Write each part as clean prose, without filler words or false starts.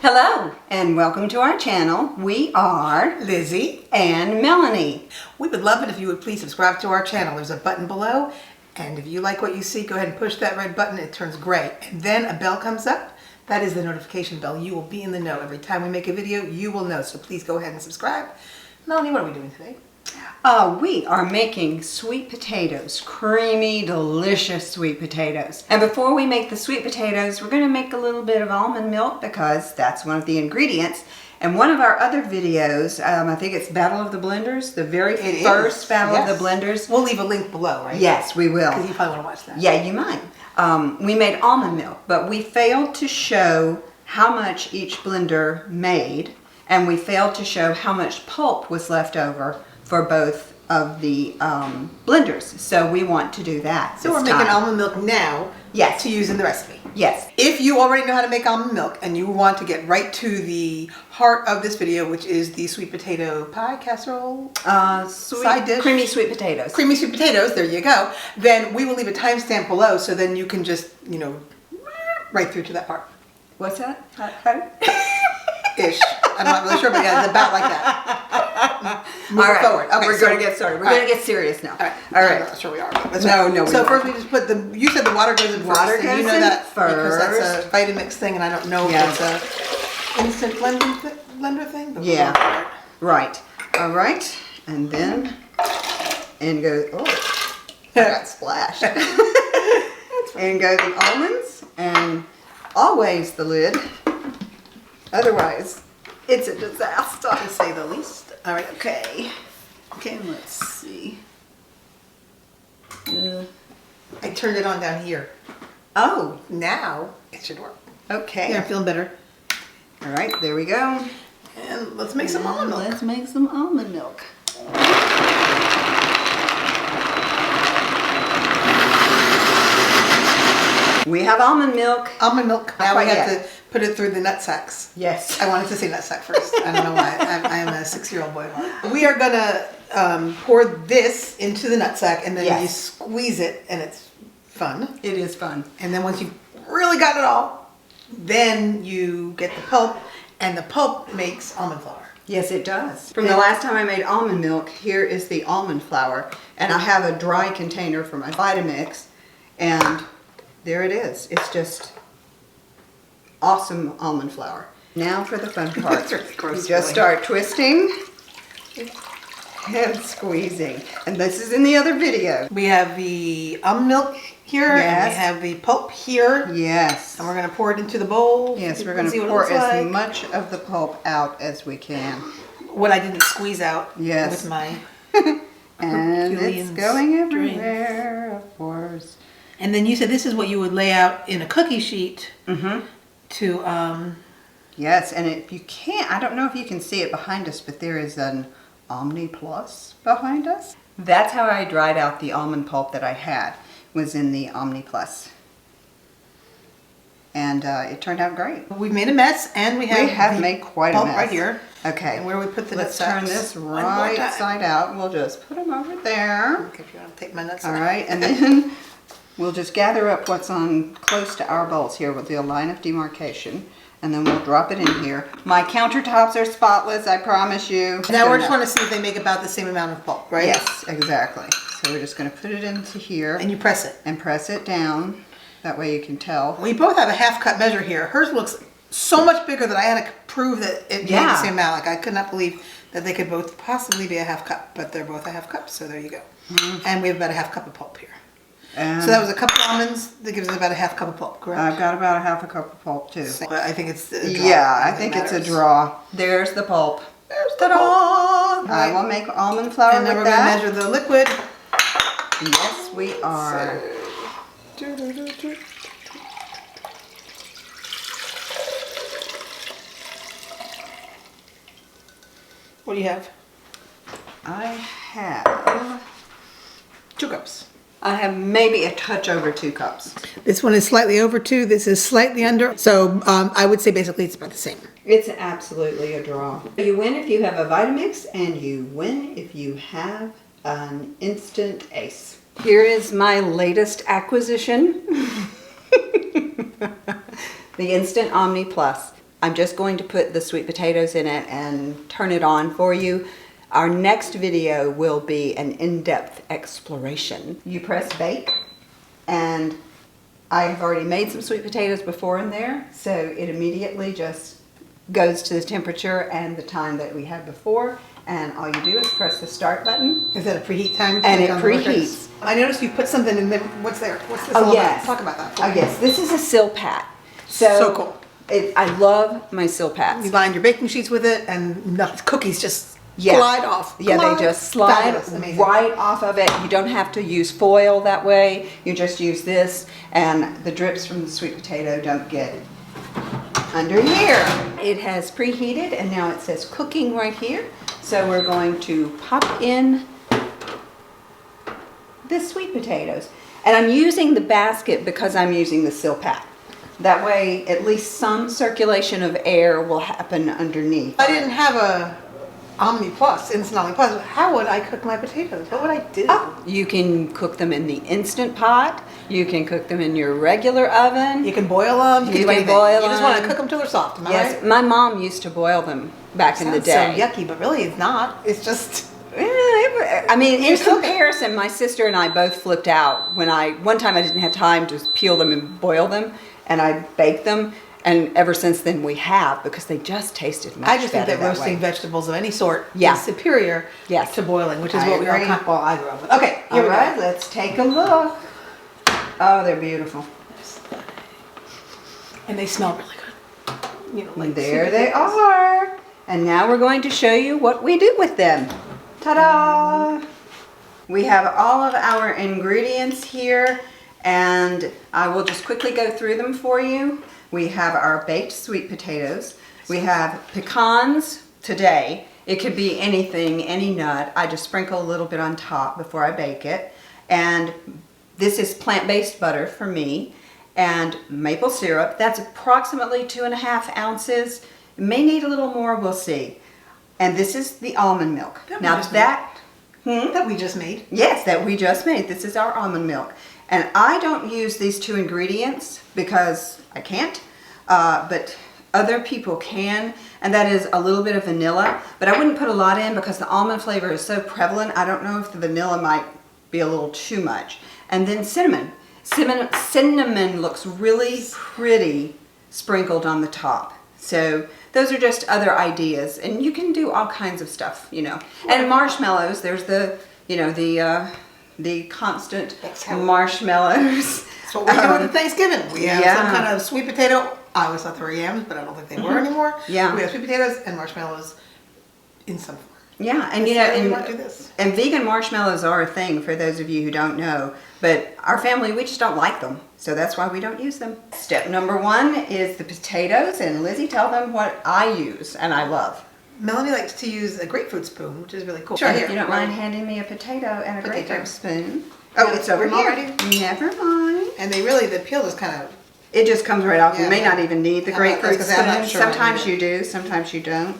Hello and welcome to our channel. We are Lizzie and Melanie. We would love it if you would please subscribe to our channel. There's a button below, and if you like what you see, go ahead and push that red button. It turns gray, and then a bell comes up. That is the notification bell. You will be in the know. Every time we make a video, you will know. So please go ahead and subscribe. Melanie, what are we doing today? We are making sweet potatoes, creamy, delicious sweet potatoes. And before we make the sweet potatoes, we're going to make a little bit of almond milk because that's one of the ingredients. And one of our other videos, I think it's Battle of the Blenders, the very first Battle of the Blenders. We'll leave a link below, right? Yes, we will. Because you probably want to watch that. Yeah, you might. We made almond milk, but we failed to show how much each blender made, and we failed to show how much pulp was left over for both of the blenders. So we want to do that. So we're making almond milk now. Yes. To use in the recipe. Yes. If you already know how to make almond milk and you want to get right to the heart of this video, which is the sweet potato pie casserole side dish. Creamy sweet potatoes. Creamy sweet potatoes, there you go. Then we will leave a timestamp below so then you can just, right through to that part. What's that? How? Ish. I'm not really sure, but yeah, it's about like that. Move forward. Okay, we're going to get started. We're going to get serious now. All right. I'm not sure we are. But no. So first we just put you said the water goes in water first. Goes you know in that first. Because that's a Vitamix thing, and I don't know if it's a instant blender thing. But yeah. Right. All right. And then, oh, I got splashed. And go the almonds, and always the lid. Otherwise, it's a disaster, to say the least. All right. Okay, let's see. I turned it on down here. Oh, now it should work. okay. Yeah, I'm feeling better. All right, there we go. And let's make some almond milk. Let's make some almond milk. We have almond milk. Almond milk. Now we have yet. to put it through the nut sacks. Yes. I wanted to say nut sack first. I don't know why. I am a 6-year-old boy. We are going to pour this into the nut sack, and then you squeeze it, and it's fun. It is fun. And then once you've really got it all, then you get the pulp, and the pulp makes almond flour. Yes, it does. From the last time I made almond milk, here is the almond flour. And I have a dry container for my Vitamix, and there it is. It's just awesome almond flour. Now for the fun part. It's really gross. You just start twisting and squeezing. And this is in the other video. We have the almond milk here, and we have the pulp here. Yes. And we're going to pour it into the bowl. Yes, we're going to pour as much of the pulp out as we can. What I didn't squeeze out with my and it's going everywhere, of course. And then you said this is what you would lay out in a cookie sheet to... Yes, and if you can't, I don't know if you can see it behind us, but there is an Omni Plus behind us. That's how I dried out the almond pulp that I had, was in the Omni Plus. And it turned out great. We've made a mess, and we have made quite a mess. Right here. Okay. And where do we put the nut Let's sacks? turn this right side out. We'll just put them over there. Okay, if you want to take my nut All sack. right, and then we'll just gather up what's on close to our bowls here with the line of demarcation, and then we'll drop it in here. My countertops are spotless, I promise you. Now we just want to see if they make about the same amount of pulp, right? Yes, exactly. So we're just going to put it into here. And you press it. And press it down. That way you can tell. We both have a half cup measure here. Hers looks so much bigger that I had to prove that it made the same amount. Like I could not believe that they could both possibly be a half cup, but they're both a half cup, so there you go. And we have about a half cup of pulp here. So that was a cup of almonds. That gives us about a half cup of pulp, correct? I've got about a half a cup of pulp too. So I think it's a draw. Yeah, I think it's a draw. There's the pulp. There's the pulp. I will make almond flour and then with we're that. going to measure the liquid. Yes, we are. What do you have? I have 2 cups. I have maybe a touch over 2 cups. This one is slightly over 2. This is slightly under. So I would say basically it's about the same. It's absolutely a draw. You win if you have a Vitamix, and you win if you have an instant ace. Here is my latest acquisition. The Instant Omni Plus. I'm just going to put the sweet potatoes in it and turn it on for you. Our next video will be an in-depth exploration. You press bake, and I have already made some sweet potatoes before in there, so it immediately just goes to the temperature and the time that we had before, and all you do is press the start button. Is that a preheat time? And it preheats. I noticed you put something in there. What's there? What's this? Oh, yes. Talk about that. Oh, yes. This is a Silpat. So cool. I love my Silpats. You line your baking sheets with it, and cookies just Yeah. glide off. Yeah, they just slide Amazing. right off of it. You don't have to use foil that way. You just use this, and the drips from the sweet potato don't get under here. It has preheated, and now it says cooking right here. So we're going to pop in the sweet potatoes. And I'm using the basket because I'm using the Silpat. That way, at least some circulation of air will happen underneath. I didn't have a Instant Omni Plus. How would I cook my potatoes? What would I do? Oh, you can cook them in the Instant Pot. You can cook them in your regular oven. You can boil them. You can do anything. boil You just want to them. cook them till they're soft. Am I Yes, right? my mom used to boil them back in the Sounds day. so yucky, but really it's not. It's just... I mean, in still good. comparison, my sister and I both flipped out when one time I didn't have time to peel them and boil them, and I baked them, and ever since then we have, because they just tasted much better. I just think that roasting way. vegetables of any sort Yeah. is superior Yes. to boiling, which is I what we all agree. well, I grew up with. Okay, here All we right, go. let's take a look. Oh, they're beautiful. And they smell really good. You know, like There sweet they potatoes. are. And now we're going to show you what we do with them. Ta-da! We have all of our ingredients here, and I will just quickly go through them for you. We have our baked sweet potatoes. We have pecans today. It could be anything, any nut. I just sprinkle a little bit on top before I bake it. And this is plant-based butter for me, and maple syrup. That's approximately 2.5 ounces. It may need a little more, we'll see. And this is the almond milk. That we Now just that we just made. Yes, that we just made. This is our almond milk. And I don't use these two ingredients because I can't, but other people can, and that is a little bit of vanilla, but I wouldn't put a lot in because the almond flavor is so prevalent. I don't know if the vanilla might be a little too much. And then cinnamon. Cinnamon looks really pretty sprinkled on the top. So those are just other ideas, and you can do all kinds of stuff, you know. And marshmallows, there's the, you know, the constant marshmallows. That's what we're doing at Thanksgiving. We have yeah. some kind of sweet potato. I always thought they were yams, but I don't think they were anymore. Yeah. We have sweet potatoes and marshmallows in some form. Yeah, and you know, we want to do this. and vegan marshmallows are a thing for those of you who don't know, but our family, we just don't like them, so that's why we don't use them. Step number 1 is the potatoes, and Lizzie, tell them what I use and I love. Melanie likes to use a grapefruit spoon, which is really cool. And if you don't mind handing me a potato and a Potato. grapefruit spoon. Oh, Yeah, it's over we're here. already- Never mind. And they really, the peel just kind of... It just comes right off. Yeah, you may yeah. not even need the I'm not- grapefruit that's 'cause I'm not spoon. sure I need Sometimes it. you do, sometimes you don't.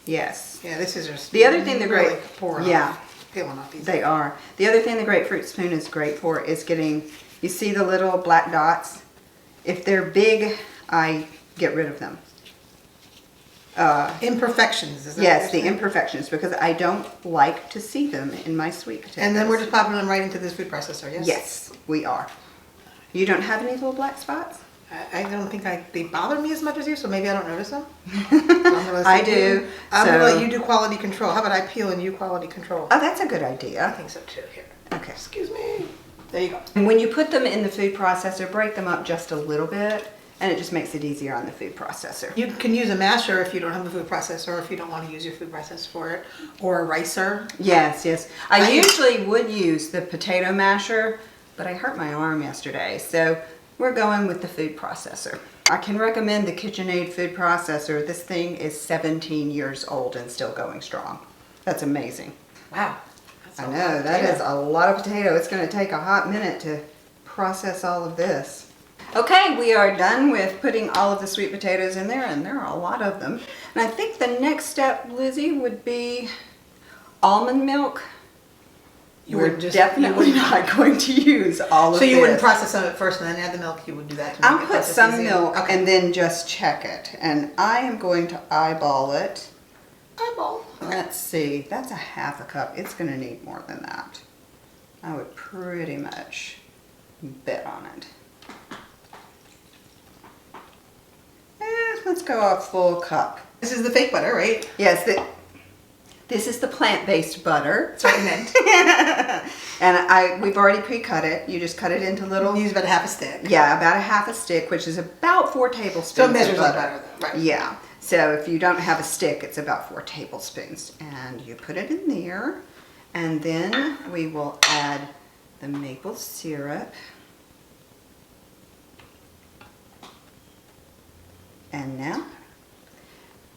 Yes. Yeah, this is just... The other thing the really grape- pouring yeah. off, peeling off these. They are. The other thing the grapefruit spoon is great for is getting, you see the little black dots? If they're big, I get rid of them. Imperfections, is that Yes, what the you're saying? imperfections, because I don't like to see them in my sweet potatoes. And then we're just popping them right into this food processor, yes? Yes, we are. You don't have any little black spots? I don't think they bother me as much as you, so maybe I don't notice them. So I do. I'm going to So- let you do quality control. How about I peel and you quality control? Oh, that's a good I idea. think so too. Here. Okay. Excuse me. There you go. And when you put them in the food processor, break them up just a little bit, and it just makes it easier on the food processor. You can use a masher if you don't have a food processor, or if you don't want to use your food processor for it, or a ricer. Yes, yes. I usually would use the potato masher, but I hurt my arm yesterday, so we're going with the food processor. I can recommend the KitchenAid food processor. This thing is 17 years old and still going strong. That's amazing. Wow. That's I a lot know, of that potato. is a lot of potato. It's going to take a hot minute to process all of this. Okay, we are done with putting all of the sweet potatoes in there, and there are a lot of them. And I think the next step, Lizzie, would be almond milk. We're definitely not going to use all of this. So you wouldn't process some of it first and then add the milk? You would do that to make I'll the put process some easier? milk Okay. and then just check it. And I am going to eyeball it. Eyeball. Let's see, that's a half a cup. It's going to need more than that. I would pretty much bet on it. Let's go a full cup. This is the fake butter, right? Yes, this is the plant-based butter. That's what I meant. And we've already pre-cut it. You just cut it into little... Use about a half a stick. Yeah, about a half a stick, which is about 4 tablespoons So it measures of like butter. butter, though, right? Yeah. So if you don't have a stick, it's about 4 tablespoons. And you put it in there. And then we will add the maple syrup. And now...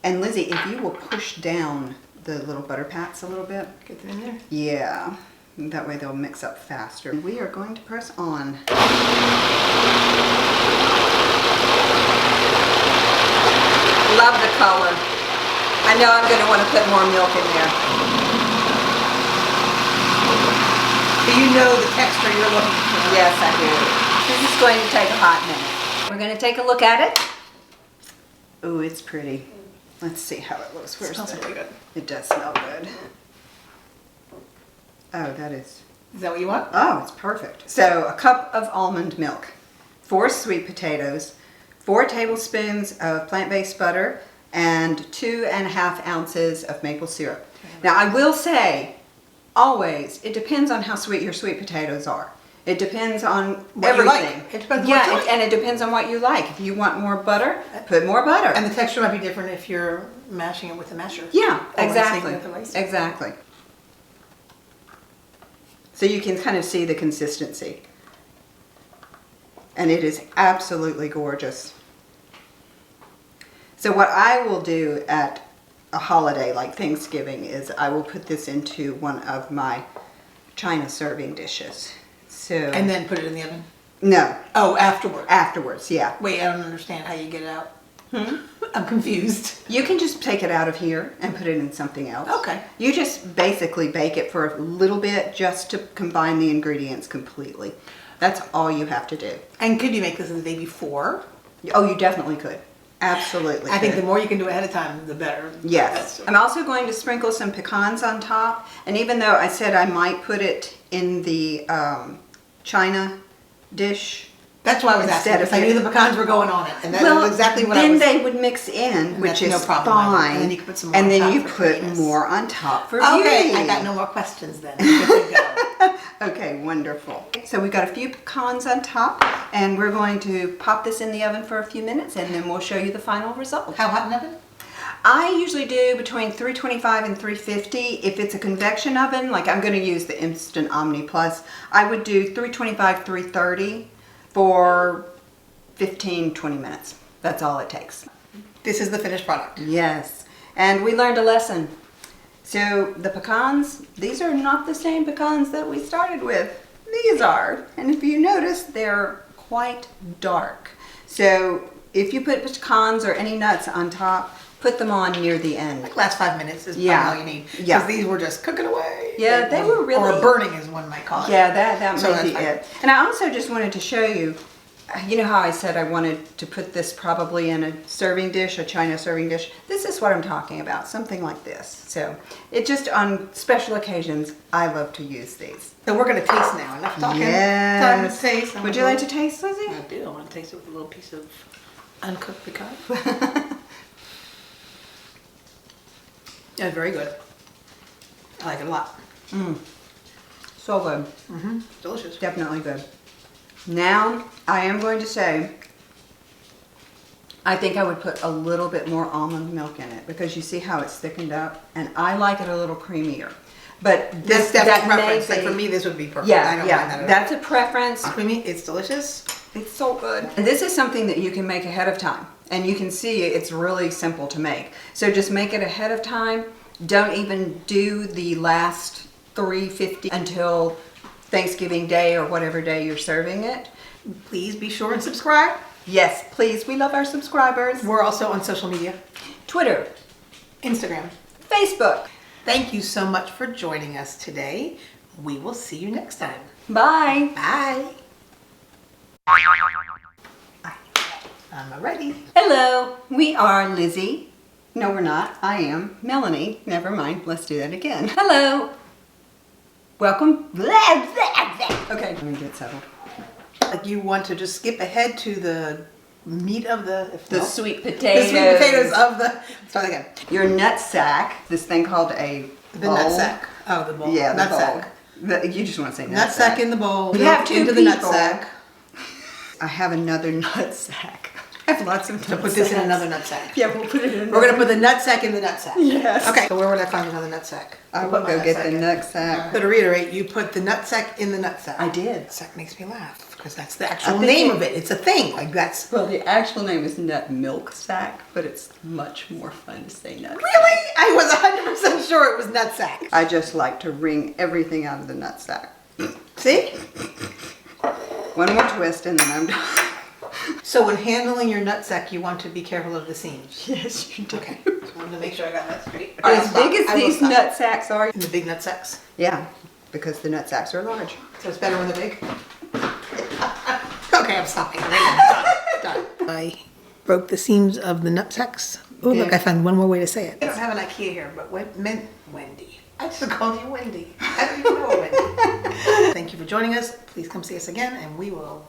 And Lizzie, if you will push down the little butter pats a little bit. Get them in there. Yeah, that way they'll mix up faster. We are going to press on. Love the color. I know I'm going to want to put more milk in there. Do you know the texture you're looking for? Yes, I do. This is going to take a hot minute. We're going to take a look at it. Ooh, it's pretty. Let's see how it looks. It smells really good. It does smell good. Oh, that is... Is that what you want? Oh, it's perfect. So a cup of almond milk, 4 sweet potatoes, 4 tablespoons of plant-based butter, and 2.5 ounces of maple syrup. Now I will say, always, it depends on how sweet your sweet potatoes are. It depends on What you everything. like. It depends on what you like. and it depends on what you like. If you want more butter, put more butter. And the texture might be different if you're mashing it with a masher. Yeah, Or exactly. with the rice. Exactly. So you can kind of see the consistency. And it is absolutely gorgeous. So what I will do at a holiday like Thanksgiving is I will put this into one of my China serving dishes. So And then put it in the oven? no, Oh, afterward. afterwards, yeah. Wait, I don't understand how you get it out. I'm confused. You can just take it out of here and put it in something else. Okay. You just basically bake it for a little bit just to combine the ingredients completely. That's all you have to do. And could you make this the day before? Oh, you definitely could. Absolutely I think could. the more you can do ahead of time, the better. Yes. I'm also going to sprinkle some pecans on top. And even though I said I might put it in the China dish, That's why I was asking, Instead of because I knew the pecans were going on it, and that is exactly what I then was... they would mix in, which that's no is problem either. fine. And then you can put some more And on then top you for put sweetness. more on top for Okay, beauty. I got no more questions then. Good to go. Okay, wonderful. So we've got a few pecans on top, and we're going to pop this in the oven for a few minutes, and then we'll show you the final result. How hot in oven? I usually do between 325 and 350. If it's a convection oven, like I'm going to use the Instant Omni Plus, I would do 325, 330 for 15-20 minutes. That's all it takes. This is the finished product. Yes, and we learned a lesson. So the pecans, these are not the same pecans that we started with. These are, and if you notice, they're quite dark. So if you put pecans or any nuts on top, put them on near the end. Like last 5 minutes is Yeah. probably all you need. Because Yeah. these were just cooking away. Yeah, they were really... Or burning as one might call it. Yeah, that So may be that's fine. it. And I also just wanted to show you, you know how I said I wanted to put this probably in a serving dish, a China serving dish? This is what I'm talking about, something like this. So it just on special occasions, I love to use these. So we're going to taste now. Enough talking. Yes. Time to taste. Would you like to taste, Lizzie? I do. I want to taste it with a little piece of uncooked pecan. Yeah, very good. I like it a lot. So good. Delicious. Definitely good. Now, I am going to say, I think I would put a little bit more almond milk in it because you see how it's thickened up, and I like it a little creamier. But That's that definitely may preference. Like be- for me, this would be perfect. I Yeah, don't yeah, mind that at all. that's a preference. Creamy. It's delicious. It's so good. And this is something that you can make ahead of time. And you can see it's really simple to make. So just make it ahead of time. Don't even do the last 350 until Thanksgiving Day or whatever day you're serving it. Please be sure and subscribe. Yes, please. We love our subscribers. We're also on social media. Twitter, Instagram. Facebook. Thank you so much for joining us today. we will see you next time. Bye. Bye. I'm ready. Hello, we are Lizzie. No, we're not. I am Melanie. Never mind. Let's do that again. Hello. Welcome. Blah, blah, blah. Okay, let me get settled. Like you want to just skip ahead to the meat of the Sweet potatoes. The sweet potatoes of the. Start again. Your nut sack. This thing called a The bowl. nut sack. Oh, the bowl. Yeah, the nut bowl. sack. You just want to say Nut sack in the bowl. We have two into the nut people. sack. I have another nut sack. I have lots of nut So put this in sacks. another nut sack. Yeah, we'll put it in. We're gonna put the nut sack in the nut sack. Yes. Okay. So where would I find another nut sack? I I'll will put my go nut get sack the in. nut sack. So to reiterate, you put the nut sack in the nut sack. I did. That makes me laugh because that's the actual name of it. It's a thing. Like that's. Well, the actual name is nut milk sack, but it's much more fun to say nut. Really? I was 100% sure it was nut sack. I just like to wring everything out of the nut sack. See? One more twist and then I'm done. So when handling your nut sack, you want to be careful of the seams. Yes, you do. Okay. Just wanted to make sure I got that straight. As big as these nut sacks are. The big nut sacks. Yeah, because the nut sacks are large. So it's better when they're big. Okay, I'm stopping. Done. I broke the seams of the nut sacks. Oh, look, I found one more way to say it. I don't have an IKEA here, but Wendy. I just called you Wendy. I don't even know Wendy. Thank you for joining us. Please come see us again, and we will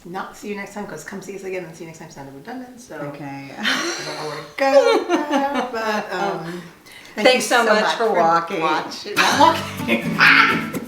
not see you next time, because come see us again and see you next time sounded redundant. So Okay. I don't know where to go now, but thanks so much for walking. Not walking.